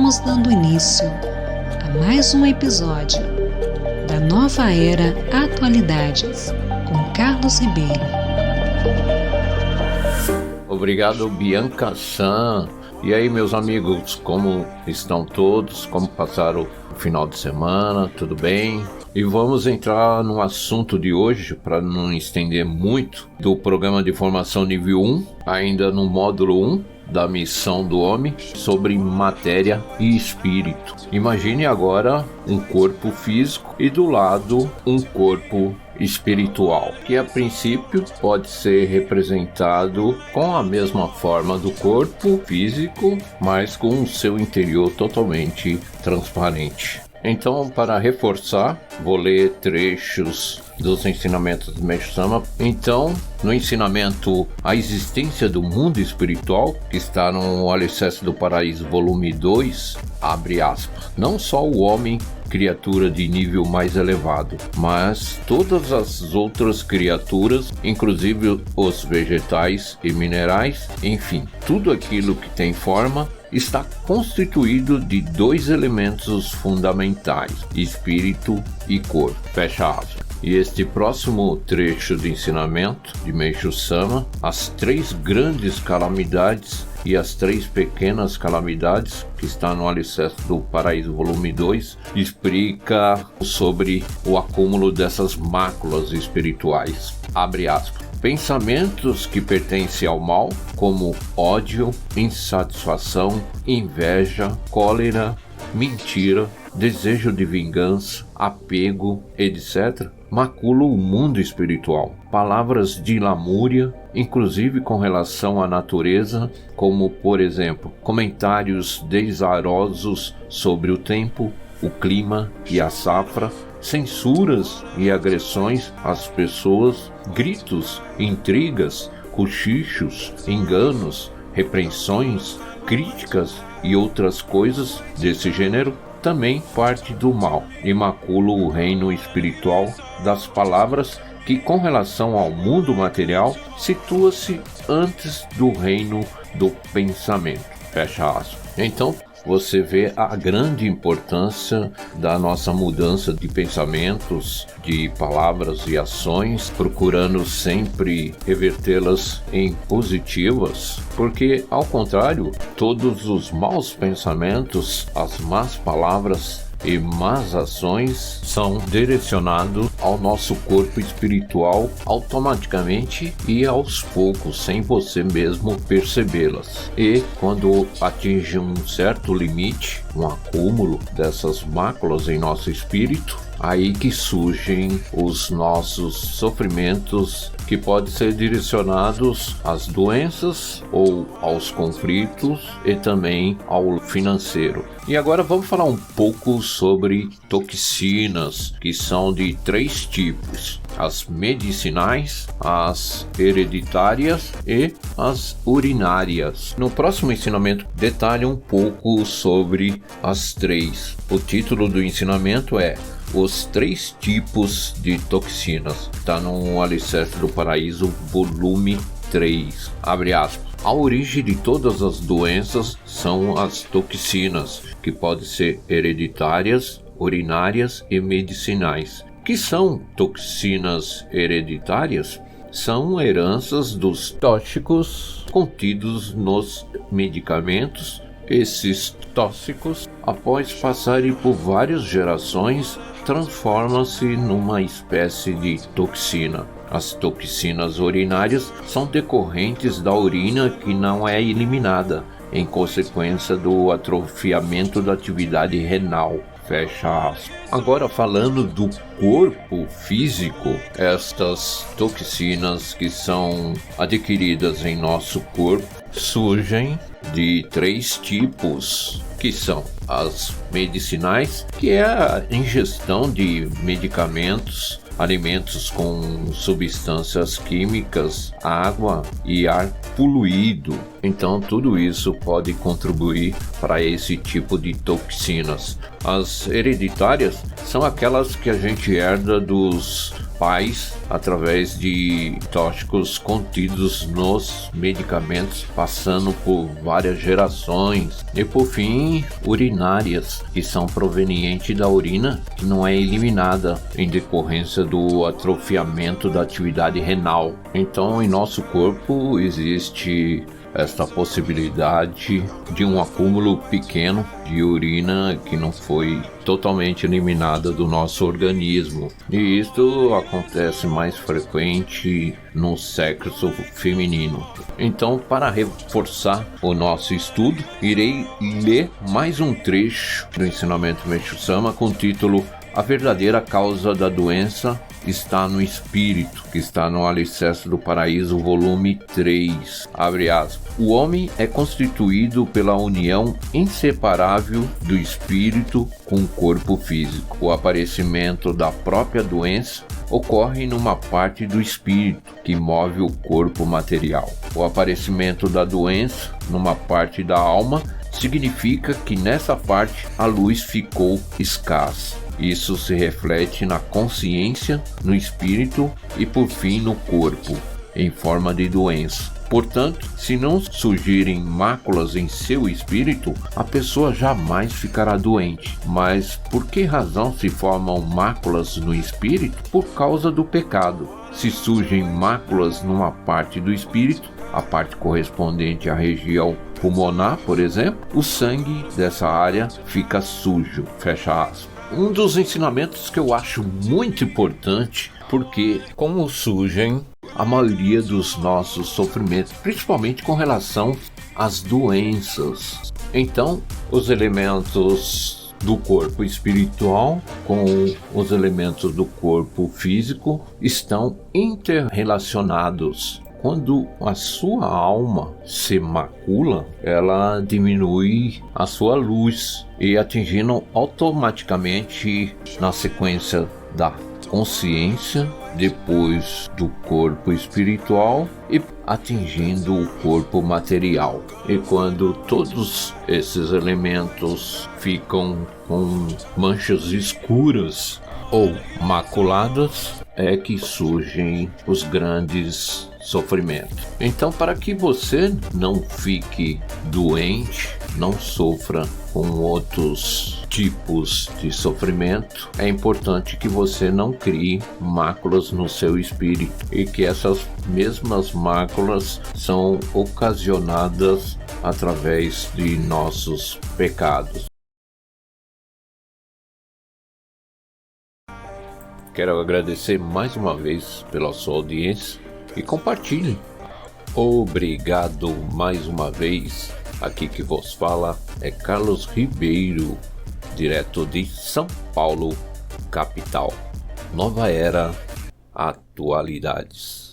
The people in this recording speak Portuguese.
Estamos dando início a mais um episódio da Nova Era Atualidades, com Carlos Ribeiro. Obrigado, Bianca San. E aí, meus amigos, como estão todos? Como passaram o final de semana? Tudo bem? E vamos entrar no assunto de hoje, para não estender muito, do programa de formação nível 1, ainda no módulo 1, da missão do homem, sobre matéria e espírito. Imagine agora um corpo físico e do lado um corpo espiritual, que a princípio pode ser representado com a mesma forma do corpo físico, mas com o seu interior totalmente transparente. Então, para reforçar, vou ler trechos dos ensinamentos do Meixo Sama. Então, no ensinamento A Existência do Mundo Espiritual, que está no Alicerce do Paraíso, volume 2, abre aspas, não só o homem, criatura de nível mais elevado, mas todas as outras criaturas, inclusive os vegetais e minerais, enfim, tudo aquilo que tem forma, está constituído de dois elementos fundamentais, espírito e corpo. Fecha aspas. E este próximo trecho de ensinamento de Meixo Sama, as três grandes calamidades e as três pequenas calamidades, que está no Alicerce do Paraíso, volume 2, explica sobre o acúmulo dessas máculas espirituais. Abre aspas. Pensamentos que pertencem ao mal, como ódio, insatisfação, inveja, cólera, mentira, desejo de vingança, apego, etc., maculam o mundo espiritual. Palavras de lamúria, inclusive com relação à natureza, como, por exemplo, comentários desarosos sobre o tempo, o clima e a safra, censuras e agressões às pessoas, gritos, intrigas, cochichos, enganos, repreensões, críticas e outras coisas desse gênero, também parte do mal e macula o reino espiritual das palavras que, com relação ao mundo material, situa-se antes do reino do pensamento. Fecha aspas. Então, você vê a grande importância da nossa mudança de pensamentos, de palavras e ações, procurando sempre revertê-las em positivas, porque, ao contrário, todos os maus pensamentos, as más palavras e más ações são direcionados ao nosso corpo espiritual automaticamente e aos poucos, sem você mesmo percebê-las. E quando atinge um certo limite, um acúmulo dessas máculas em nosso espírito, aí que surgem os nossos sofrimentos, que podem ser direcionados às doenças ou aos conflitos e também ao financeiro. E agora vamos falar um pouco sobre toxinas, que são de três tipos: as medicinais, as hereditárias e as urinárias. No próximo ensinamento detalha um pouco sobre as três. O título do ensinamento é Os três tipos de toxinas. Está no Alicerce do Paraíso, volume 3. Abre aspas. A origem de todas as doenças são as toxinas, que podem ser hereditárias, urinárias e medicinais. Que são toxinas hereditárias? São heranças dos tóxicos contidos nos medicamentos. Esses tóxicos, após passarem por várias gerações, transformam-se numa espécie de toxina. As toxinas urinárias são decorrentes da urina que não é eliminada, em consequência do atrofiamento da atividade renal. Fecha aspas. Agora, falando do corpo físico, estas toxinas que são adquiridas em nosso corpo surgem de três tipos, que são as medicinais, que é a ingestão de medicamentos, alimentos com substâncias químicas, água e ar poluído. Então tudo isso pode contribuir para esse tipo de toxinas. As hereditárias são aquelas que a gente herda dos pais através de tóxicos contidos nos medicamentos, passando por várias gerações, e por fim urinárias, que são provenientes da urina que não é eliminada em decorrência do atrofiamento da atividade renal. Então, em nosso corpo existe esta possibilidade de um acúmulo pequeno de urina que não foi totalmente eliminada do nosso organismo, e isto acontece mais frequente no sexo feminino. Então, para reforçar o nosso estudo, irei ler mais um trecho do ensinamento Meixo Sama com o título A Verdadeira Causa da Doença está no Espírito, que está no Alicerce do Paraíso, volume 3. Abre aspas. O homem é constituído pela união inseparável do espírito com o corpo físico. O aparecimento da própria doença ocorre numa parte do espírito que move o corpo material. O aparecimento da doença numa parte da alma significa que nessa parte a luz ficou escassa. Isso se reflete na consciência, no espírito e, por fim, no corpo, em forma de doença. Portanto, se não surgirem máculas em seu espírito, a pessoa jamais ficará doente. Mas por que razão se formam máculas no espírito? Por causa do pecado. Se surgem máculas numa parte do espírito, a parte correspondente à região pulmonar, por exemplo, o sangue dessa área fica sujo. Fecha aspas. Um dos ensinamentos que eu acho muito importante, porque como surgem a maioria dos nossos sofrimentos, principalmente com relação às doenças. Então, os elementos do corpo espiritual com os elementos do corpo físico estão interrelacionados. Quando a sua alma se macula, ela diminui a sua luz e atingindo automaticamente na sequência da consciência, depois do corpo espiritual e atingindo o corpo material. E quando todos esses elementos ficam com manchas escuras ou maculadas, é que surgem os grandes sofrimentos. Então, para que você não fique doente, não sofra com outros tipos de sofrimento, é importante que você não crie máculas no seu espírito, e que essas mesmas máculas são ocasionadas através de nossos pecados. Quero agradecer mais uma vez pela sua audiência e compartilhe. Obrigado mais uma vez. Aqui que vos fala é Carlos Ribeiro, direto de São Paulo, capital. Nova Era Atualidades.